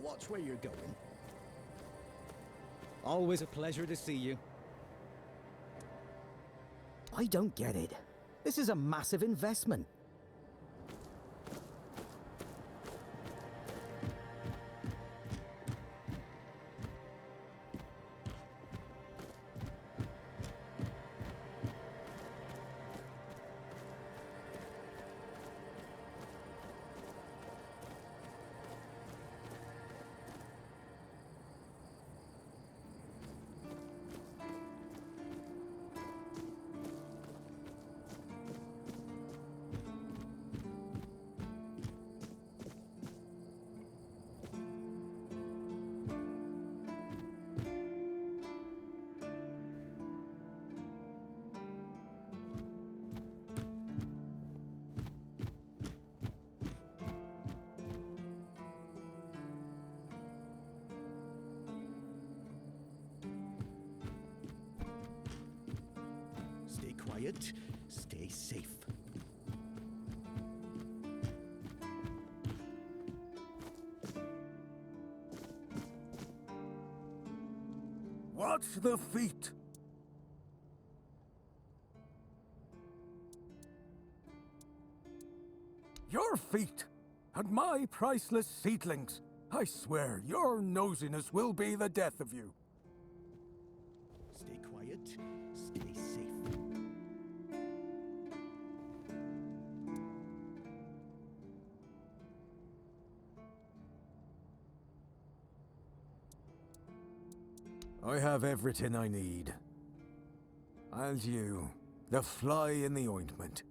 Watch where you're going. Always a pleasure to see you. I don't get it. This is a massive investment. Stay quiet, stay safe. Watch the feet! Your feet! And my priceless seedlings! I swear, your nosiness will be the death of you. Stay quiet, stay safe. I have everything I need. And you, the fly in the ointment.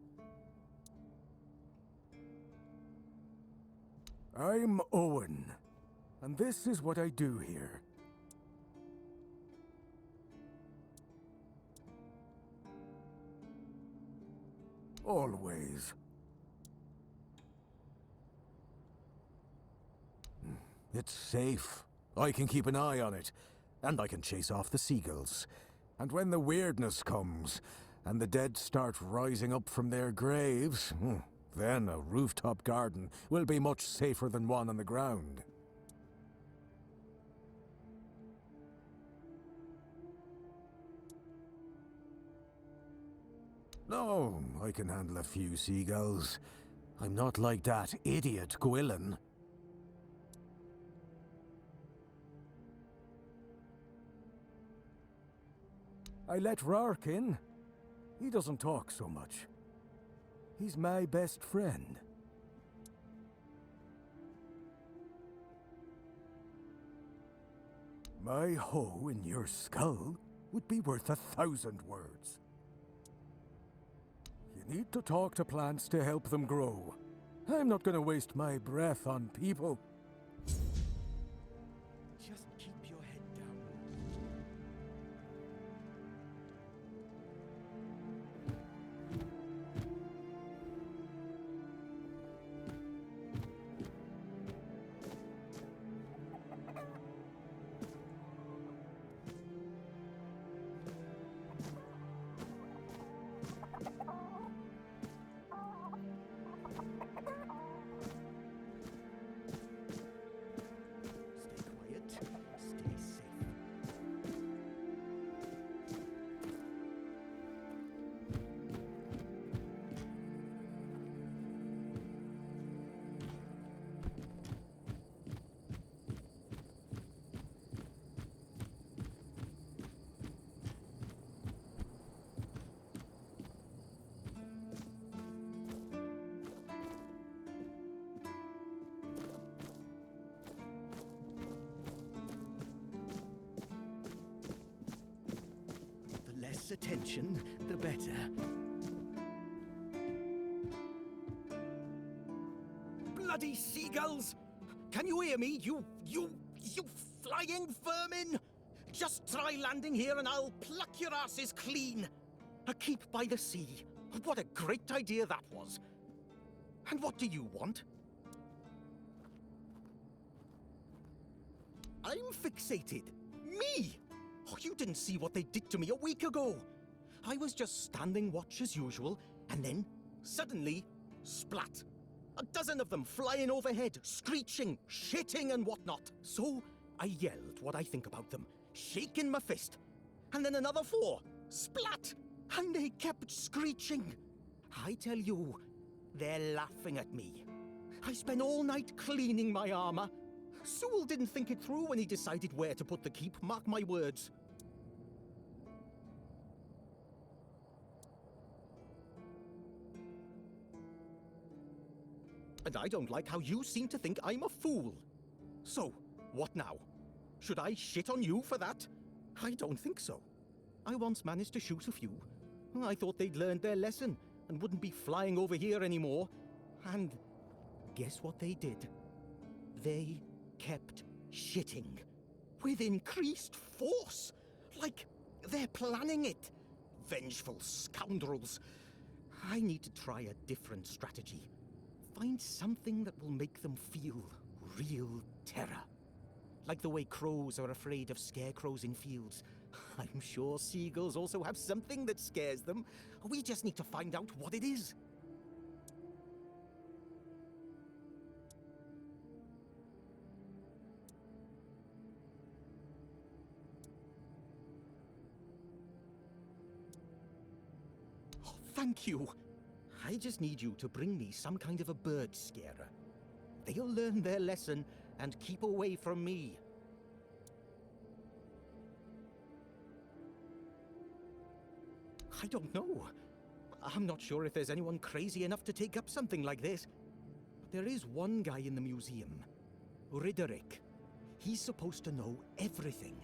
I'm Owen, and this is what I do here. Always. It's safe. I can keep an eye on it, and I can chase off the seagulls. And when the weirdness comes, and the dead start rising up from their graves, then a rooftop garden will be much safer than one on the ground. No, I can handle a few seagulls. I'm not like that idiot Gwilyn. I let Rark in. He doesn't talk so much. He's my best friend. My hoe in your skull would be worth 1,000 words. You need to talk to plants to help them grow. I'm not going to waste my breath on people. Just keep your head down. Stay quiet, stay safe. The less attention, the better. Bloody seagulls! Can you hear me, you flying vermin? Just try landing here and I'll pluck your asses clean. A keep by the sea. What a great idea that was. And what do you want? I'm fixated. Me! Oh, you didn't see what they did to me a week ago. I was just standing watch as usual, and then, suddenly, splat. A dozen of them flying overhead, screeching, shitting and whatnot. So I yelled what I think about them, shaking my fist. And then another 4, splat, and they kept screeching. I tell you, they're laughing at me. I spent all night cleaning my armor. Sewell didn't think it through when he decided where to put the keep, mark my words. And I don't like how you seem to think I'm a fool. So, what now? Should I shit on you for that? I don't think so. I once managed to shoot a few. I thought they'd learned their lesson and wouldn't be flying over here anymore. And guess what they did? They kept shitting. With increased force. Like they're planning it. Vengeful scoundrels. I need to try a different strategy. Find something that will make them feel real terror. Like the way crows are afraid of scarecrows in fields. I'm sure seagulls also have something that scares them. We just need to find out what it is. Oh, thank you. I just need you to bring me some kind of a bird scarer. They'll learn their lesson and keep away from me. I don't know. I'm not sure if there's anyone crazy enough to take up something like this. But there is one guy in the museum, Riderick. He's supposed to know everything.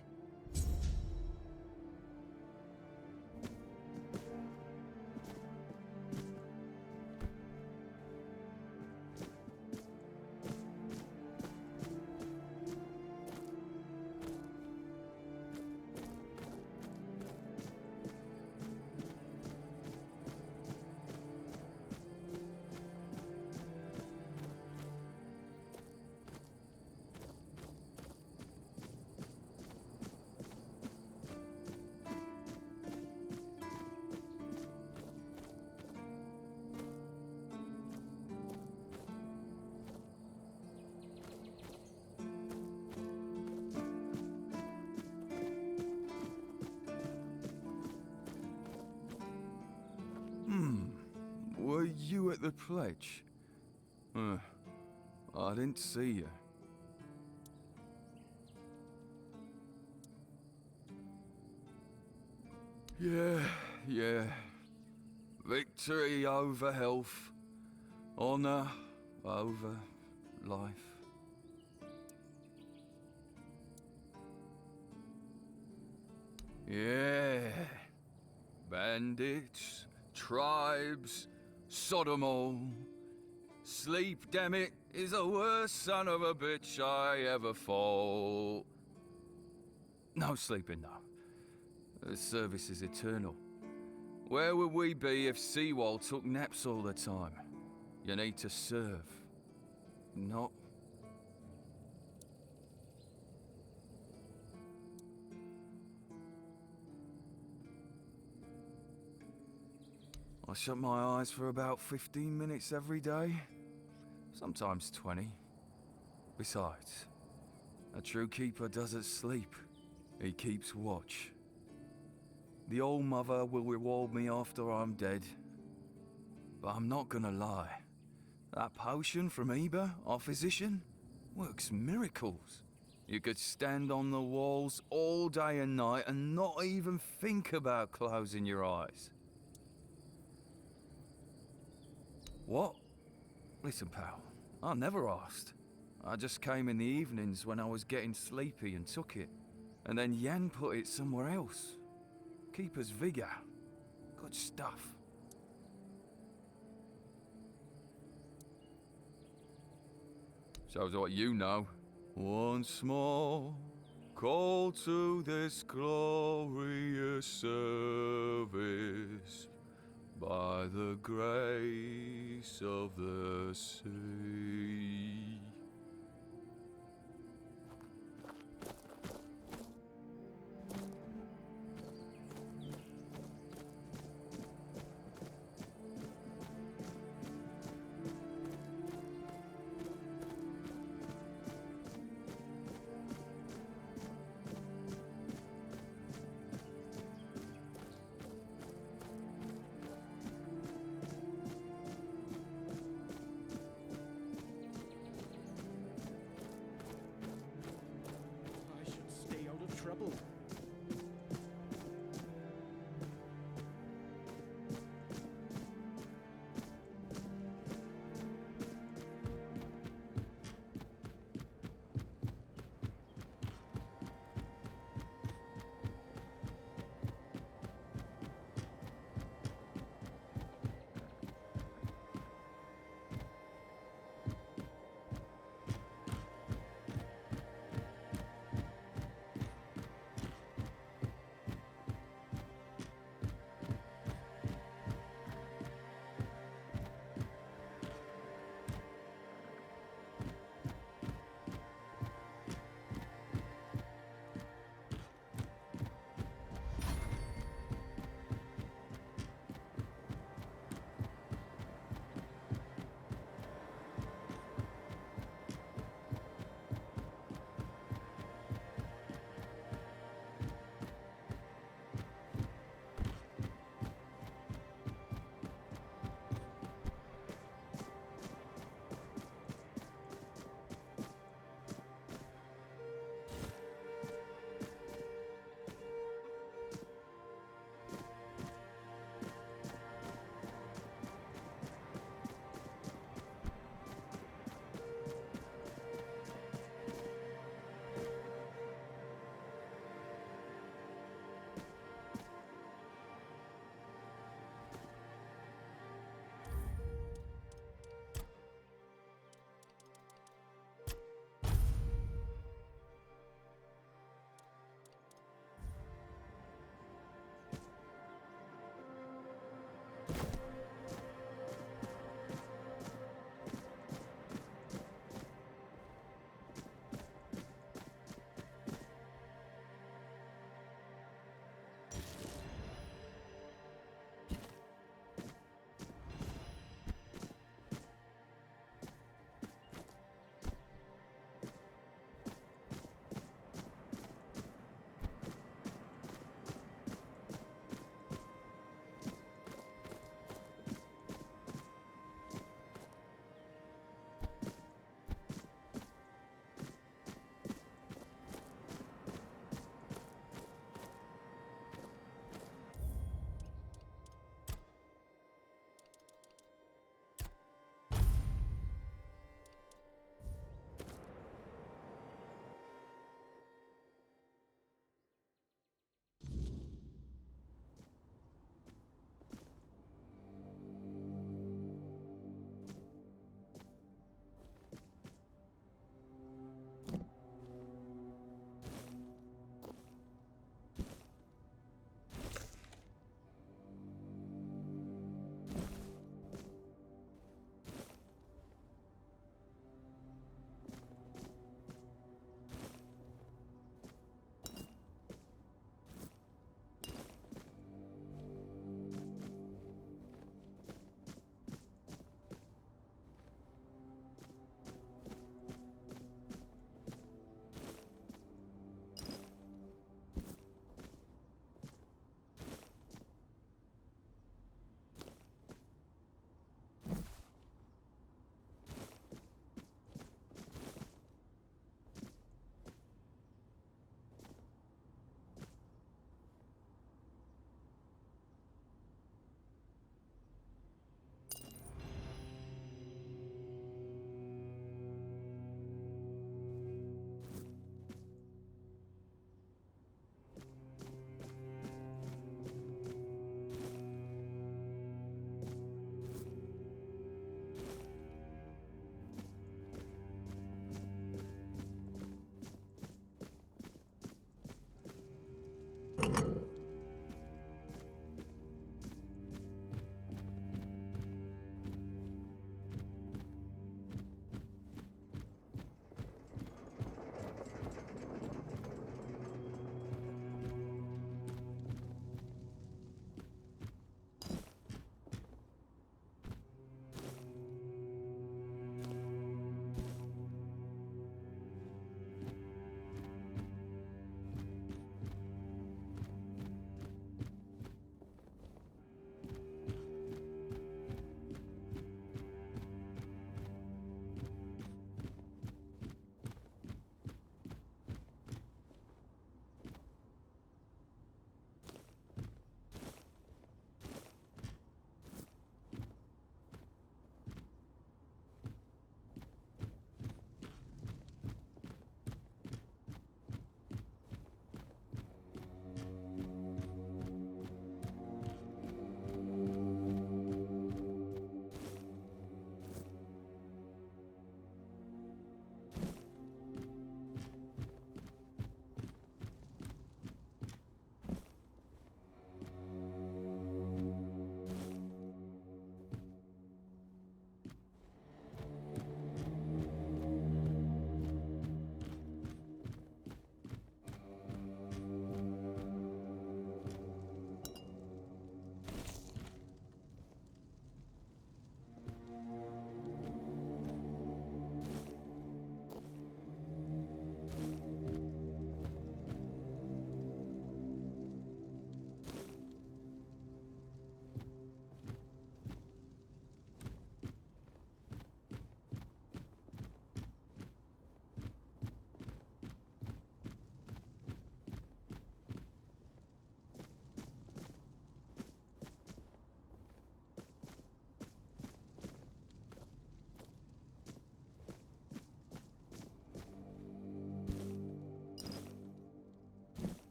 Were you at the pledge? I didn't see you. Yeah. Victory over health. Honor over life. Yeah. Bandits, tribes, Sodom all. Sleep, damn it, is the worst son of a bitch I ever fought. No sleeping, no. The service is eternal. Where would we be if Seawall took naps all the time? You need to serve, not... I shut my eyes for about 15 minutes every day, sometimes 20. Besides, a true keeper doesn't sleep, he keeps watch. The Old Mother will reward me after I'm dead, but I'm not gonna lie. That potion from Eber, our physician, works miracles. You could stand on the walls all day and night and not even think about closing your eyes. What? Listen, pal, I never asked. I just came in the evenings when I was getting sleepy and took it. And then Yan put it somewhere else. Keeper's vigor. Good stuff. Shows what you know. Once more, call to this glorious service. By the grace of the sea.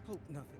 Hope nothing.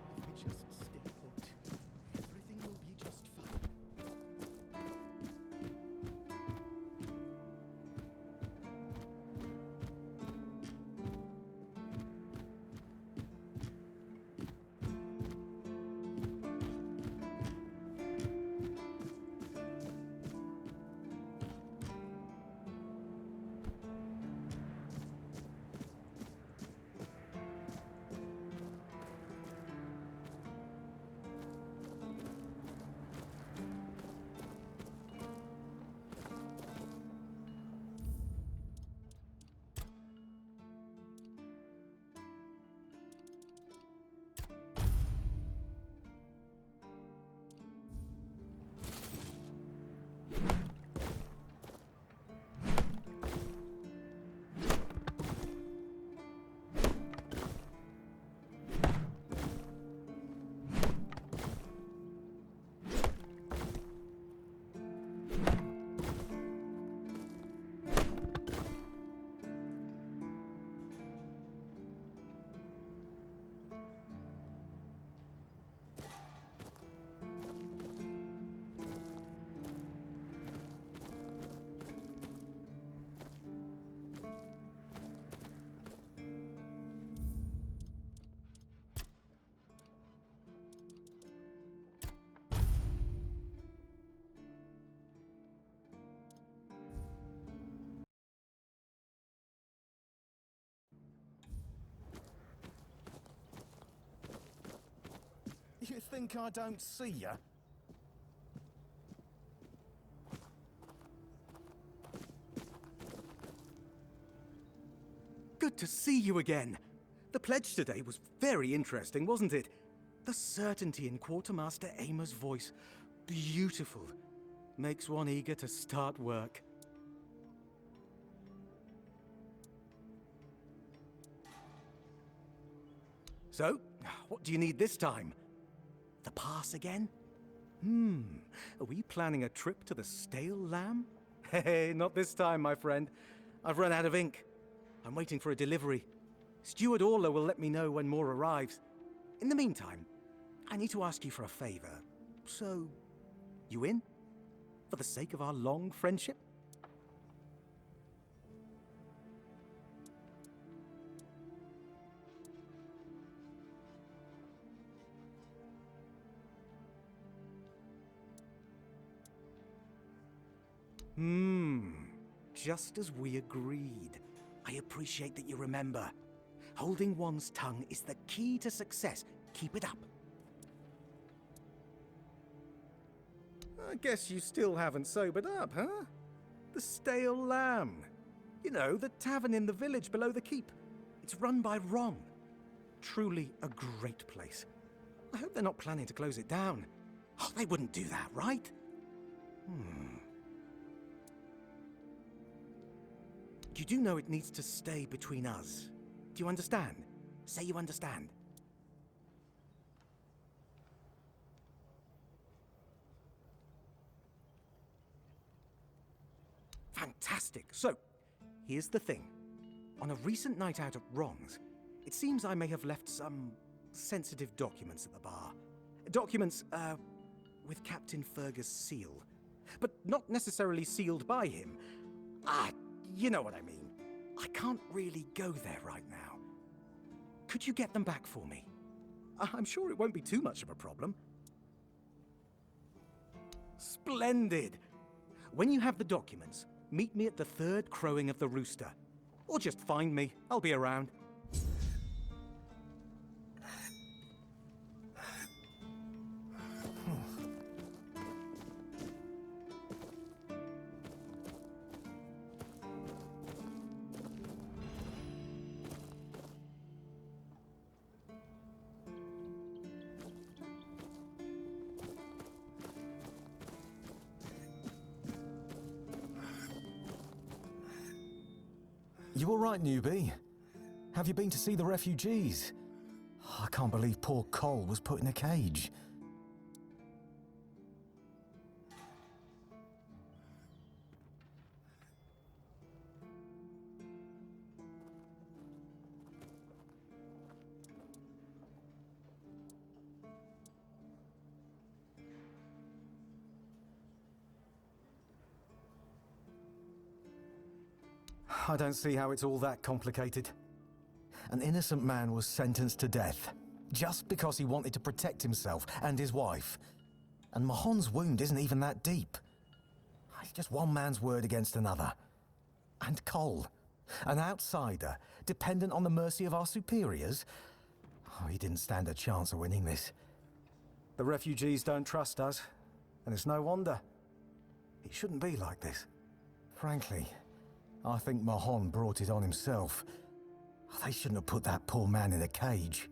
If we just stay put, everything will be just fine. You think I don't see ya? Good to see you again. The pledge today was very interesting, wasn't it? The certainty in Quartermaster Aymer's voice. Beautiful. Makes one eager to start work. So, what do you need this time? The pass again? Are we planning a trip to the Stale Lamb? Hey, not this time, my friend. I've run out of ink. I'm waiting for a delivery. Steward Orla will let me know when more arrives. In the meantime, I need to ask you for a favor. So, you in? For the sake of our long friendship? Just as we agreed. I appreciate that you remember. Holding one's tongue is the key to success. Keep it up. I guess you still haven't sobered up, huh? The Stale Lamb. You know, the tavern in the village below the keep. It's run by Ron. Truly a great place. I hope they're not planning to close it down. Oh, they wouldn't do that, right? You do know it needs to stay between us. Do you understand? Say you understand. Fantastic. So, here's the thing. On a recent night out at Ron's, it seems I may have left some sensitive documents at the bar. Documents, with Captain Fergus' seal. But not necessarily sealed by him. You know what I mean. I can't really go there right now. Could you get them back for me? I'm sure it won't be too much of a problem. Splendid! When you have the documents, meet me at the third crowing of the rooster. Or just find me. I'll be around. You all right, newbie? Have you been to see the refugees? I can't believe poor Cole was put in a cage. I don't see how it's all that complicated. An innocent man was sentenced to death, just because he wanted to protect himself and his wife. And Mahon's wound isn't even that deep. It's just one man's word against another. And Cole, an outsider, dependent on the mercy of our superiors? Oh, he didn't stand a chance of winning this. The refugees don't trust us, and it's no wonder. It shouldn't be like this. Frankly, I think Mahon brought it on himself. They shouldn't have put that poor man in a cage.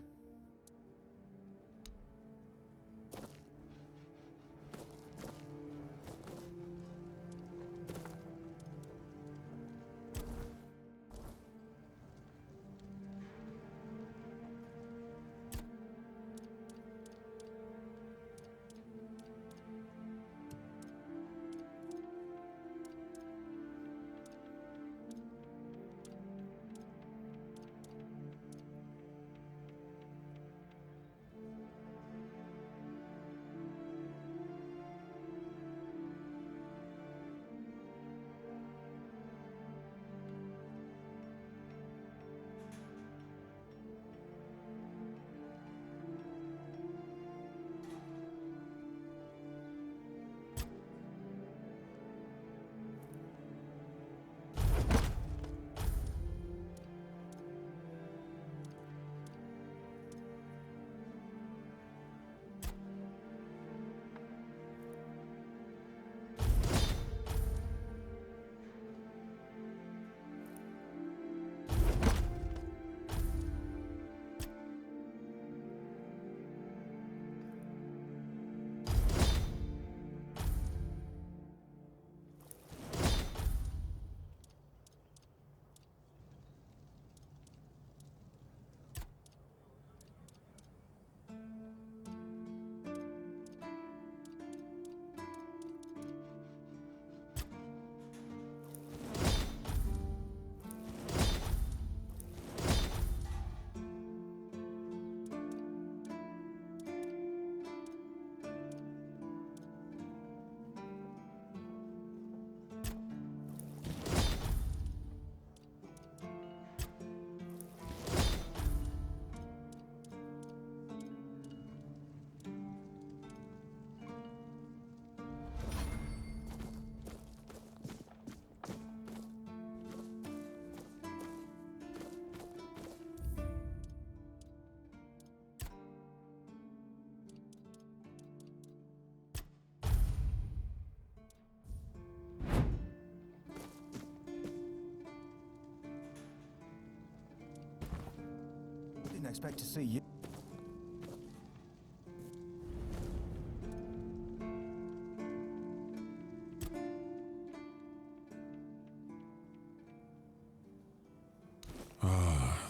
Didn't expect to see you.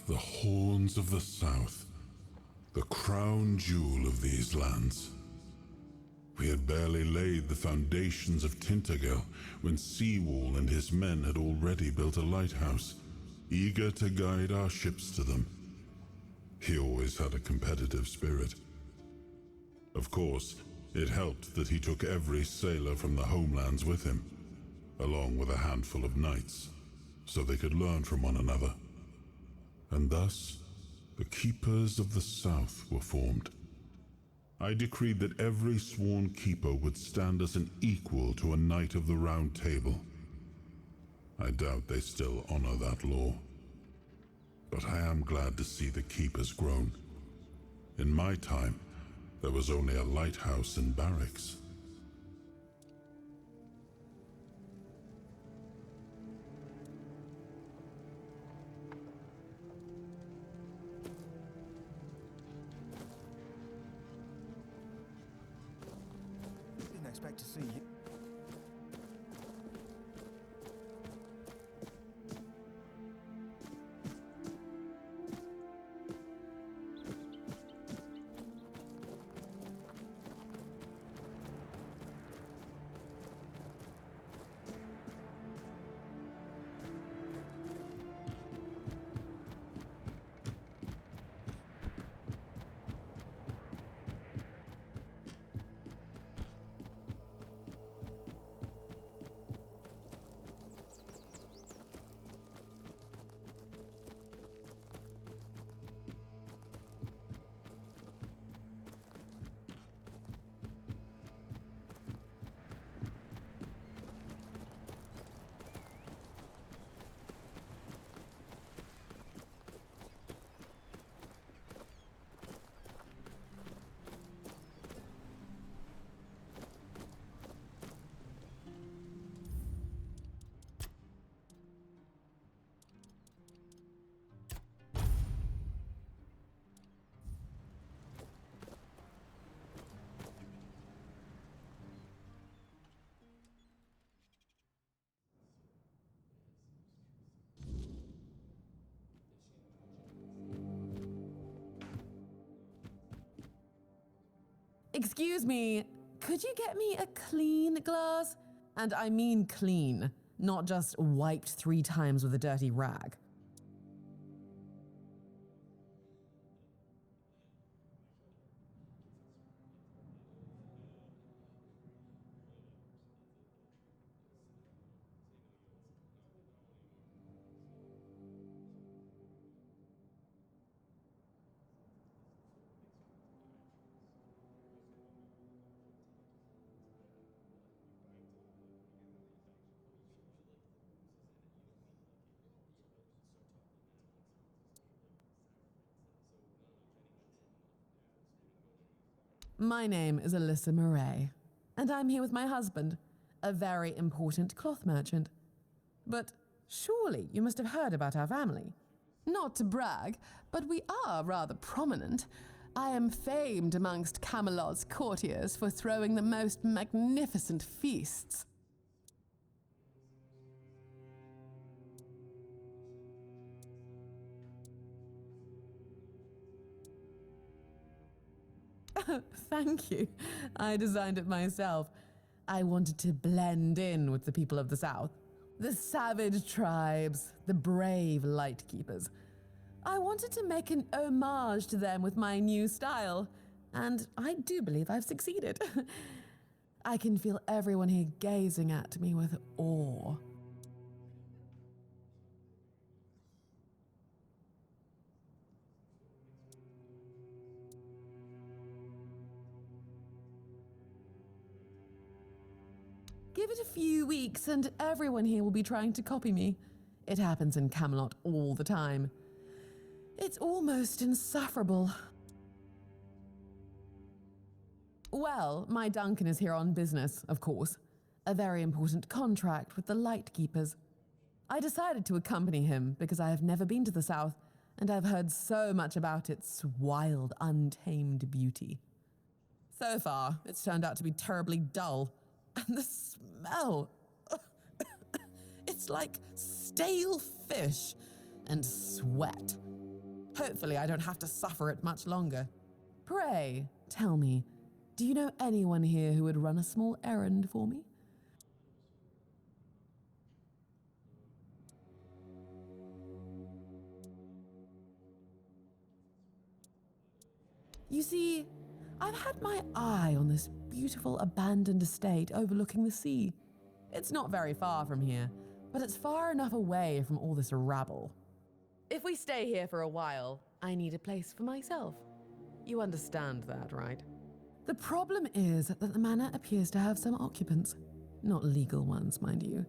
The horns of the south, the crown jewel of these lands. We had barely laid the foundations of Tainted Grail when Seawall and his men had already built a lighthouse, eager to guide our ships to them. He always had a competitive spirit. Of course, it helped that he took every sailor from the homelands with him, along with a handful of knights, so they could learn from one another. And thus, the Keepers of the South were formed. I decreed that every sworn keeper would stand as an equal to a Knight of the Round Table. I doubt they still honor that law. But I am glad to see the keepers grown. In my time, there was only a lighthouse and barracks. Didn't expect to see you. Excuse me, could you get me a clean glass? And I mean clean, not just wiped 3 times with a dirty rag. My name is Alyssa Murray, and I'm here with my husband, a very important cloth merchant. But surely you must have heard about our family. Not to brag, but we are rather prominent. I am famed amongst Camelot's courtiers for throwing the most magnificent feasts. Thank you. I designed it myself. I wanted to blend in with the people of the South. The savage tribes, the brave lightkeepers. I wanted to make an homage to them with my new style, and I do believe I've succeeded. I can feel everyone here gazing at me with awe. Give it a few weeks and everyone here will be trying to copy me. It happens in Camelot all the time. It's almost insufferable. Well, my Duncan is here on business, of course. A very important contract with the Lightkeepers. I decided to accompany him because I have never been to the South, and I've heard so much about its wild, untamed beauty. So far, it's turned out to be terribly dull. And the smell. It's like stale fish and sweat. Hopefully I don't have to suffer it much longer. Pray, tell me, do you know anyone here who would run a small errand for me? You see, I've had my eye on this beautiful abandoned estate overlooking the sea. It's not very far from here, but it's far enough away from all this rabble. If we stay here for a while, I need a place for myself. You understand that, right? The problem is that the manor appears to have some occupants, not legal ones, mind you,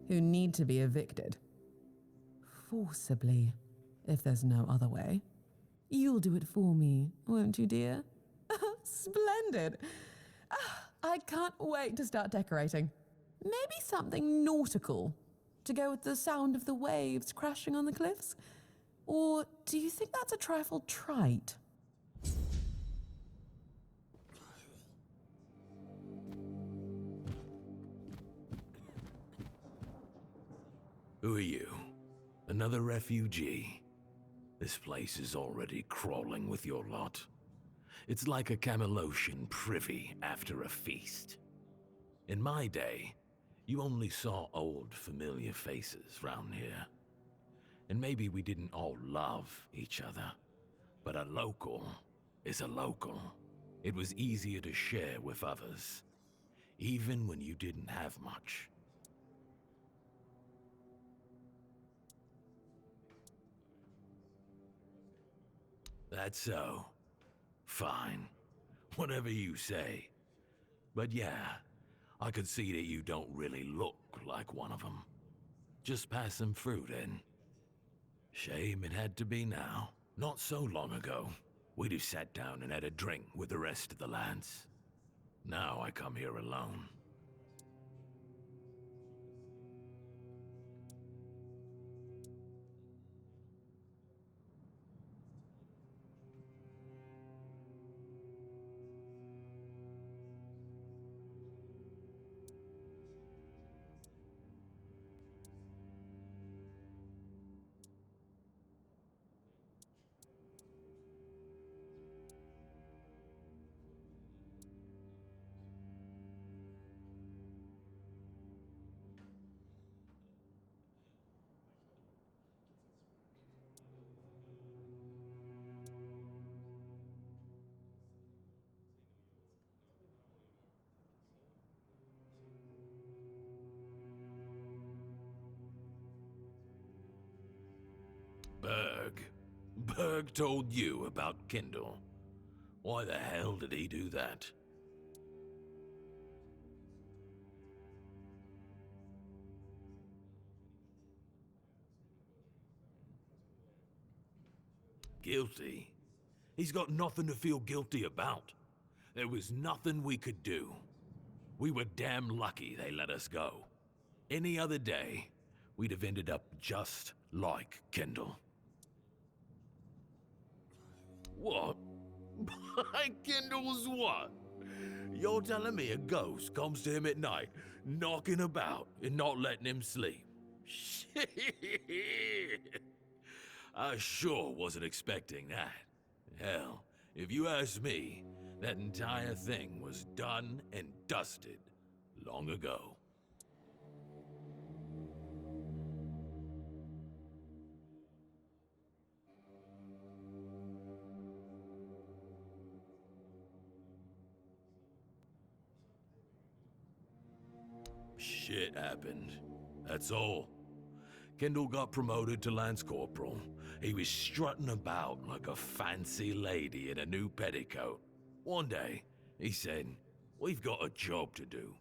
who need to be evicted. Forcibly, if there's no other way. You'll do it for me, won't you, dear? Splendid. I can't wait to start decorating. Maybe something nautical to go with the sound of the waves crashing on the cliffs? Or do you think that's a trifle trite? Who are you? Another refugee? This place is already crawling with your lot. It's like a Camelosian privy after a feast. In my day, you only saw old familiar faces round here. And maybe we didn't all love each other, but a local is a local. It was easier to share with others, even when you didn't have much. That's so. Fine. Whatever you say. But yeah, I could see that you don't really look like one of them. Just pass them through then. Shame it had to be now. Not so long ago, we'd have sat down and had a drink with the rest of the lads. Now I come here alone. Berg told you about Kindle. Why the hell did he do that? Guilty? He's got nothing to feel guilty about. There was nothing we could do. We were damn lucky they let us go. Any other day, we'd have ended up just like Kendall. What? Kendall's what? You're telling me a ghost comes to him at night, knocking about and not letting him sleep? Shit! I sure wasn't expecting that. Hell, if you ask me, that entire thing was done and dusted long ago. Shit happened. That's all. Kendall got promoted to Lance Corporal. He was strutting about like a fancy lady in a new petticoat. One day, he said, "We've got a job to do.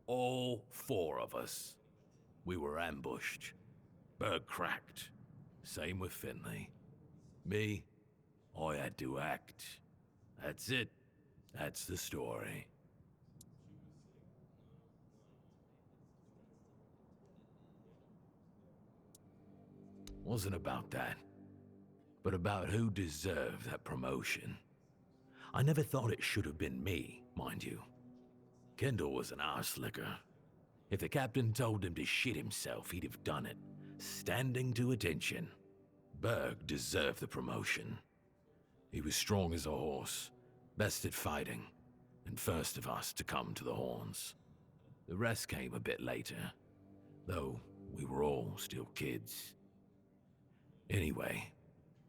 All four of us." We were ambushed. Berg cracked. Same with Finley. Me, I had to act. That's it. That's the story. Wasn't about that, but about who deserved that promotion. I never thought it should have been me, mind you. Kendall was an arse-licker. If the captain told him to shit himself, he'd have done it, standing to attention. Berg deserved the promotion. He was strong as a horse, best at fighting, and first of us to come to the horns. The rest came a bit later, though we were all still kids. Anyway,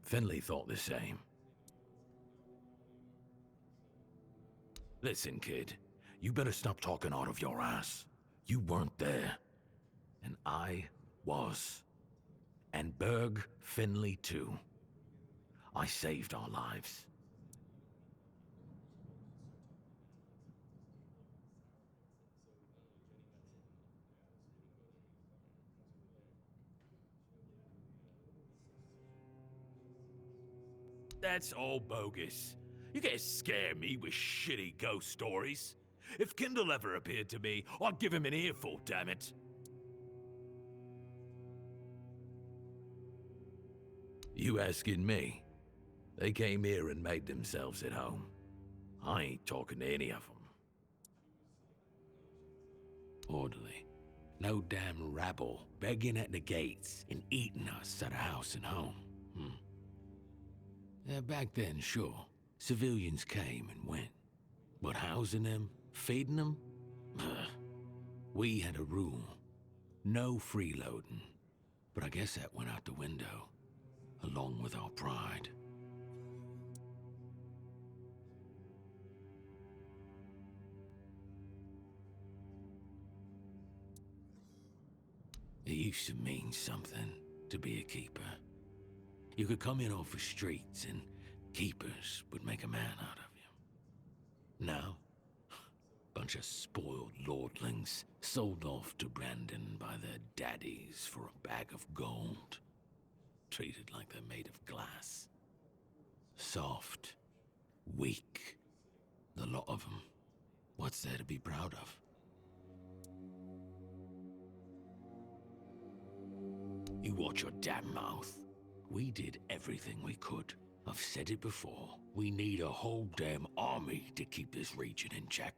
Finley thought the same. Listen, kid. You better stop talking out of your ass. You weren't there. And I was. And Berg Finley, too. I saved our lives. That's all bogus. You can't scare me with shitty ghost stories. If Kindle ever appeared to me, I'd give him an earful, damn it. You asking me? They came here and made themselves at home. I ain't talking to any of them. Orderly. No damn rabble begging at the gates and eating us at a house and home. Yeah, back then, sure. Civilians came and went. But housing them? Feeding them? We had a rule. No freeloading. But I guess that went out the window. Along with our pride. It used to mean something to be a keeper. You could come in off the streets and keepers would make a man out of you. Now, bunch of spoiled lordlings sold off to Brandon by their daddies for a bag of gold. Treated like they're made of glass. Soft. Weak. The lot of them. What's there to be proud of? You watch your damn mouth. We did everything we could. I've said it before. We need a whole damn army to keep this region in check.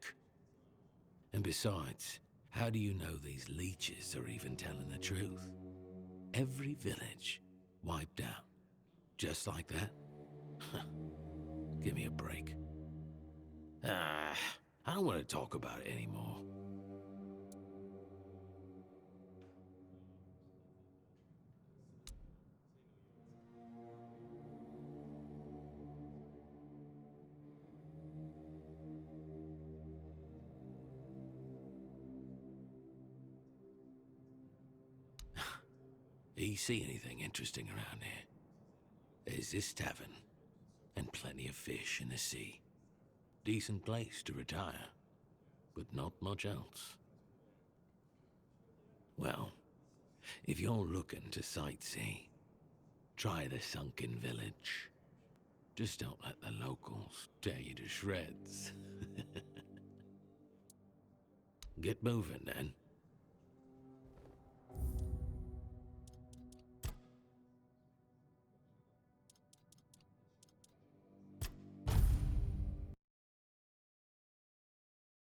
And besides, how do you know these leeches are even telling the truth? Every village wiped out. Just like that? Give me a break. I don't want to talk about it anymore. You see anything interesting around here? There's this tavern, and plenty of fish in the sea. Decent place to retire, but not much else. Well, if you're looking to sightsee, try the sunken village. Just don't let the locals tear you to shreds. Get moving, then.